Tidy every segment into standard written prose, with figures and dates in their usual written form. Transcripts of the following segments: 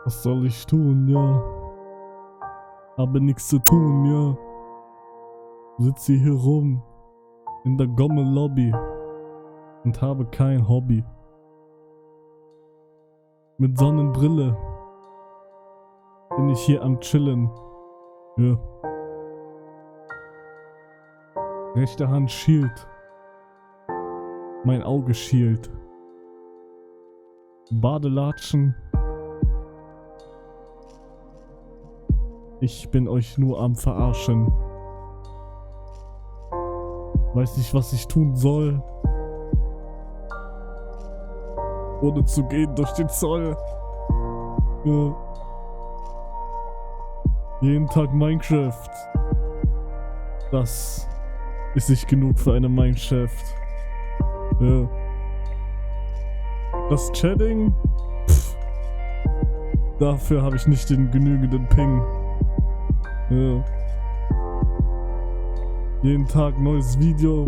Was soll ich tun, ja? Habe nichts zu tun, ja. Sitze hier rum in der Gomme-Lobby und habe kein Hobby. Mit Sonnenbrille bin ich hier am Chillen. Ja. Rechte Hand schielt. Mein Auge schielt. Badelatschen. Ich bin euch nur am Verarschen. Weiß nicht, was ich tun soll, ohne zu gehen durch den Zoll. Ja. Jeden Tag Minecraft. Das ist nicht genug für eine Mineshaft. Ja. Das Chatting? Pff. Dafür habe ich nicht den genügenden Ping. Ja. Jeden Tag neues Video.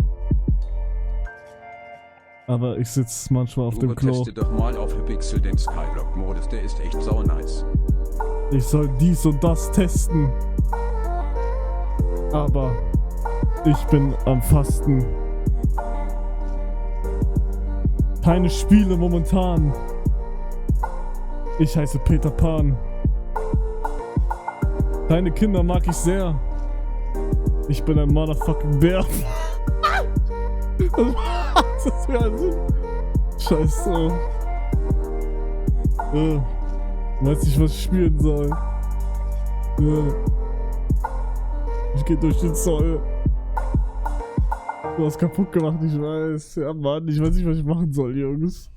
Aber ich sitze manchmal auf dem Klo. Teste doch mal auf Hypixel den Skyblock-Modus, der ist echt sau nice. Ich soll dies und das testen. Aber ich bin am Fasten. Keine Spiele momentan. Ich heiße Peter Pan. Deine Kinder mag ich sehr. Ich bin ein motherfucking Bär. Das ist also Scheiße. Weiß nicht, was ich spielen soll. Ich geh durch den Zoll. Du hast kaputt gemacht, ich weiß. Ja, Mann, ich weiß nicht, was ich machen soll, Jungs.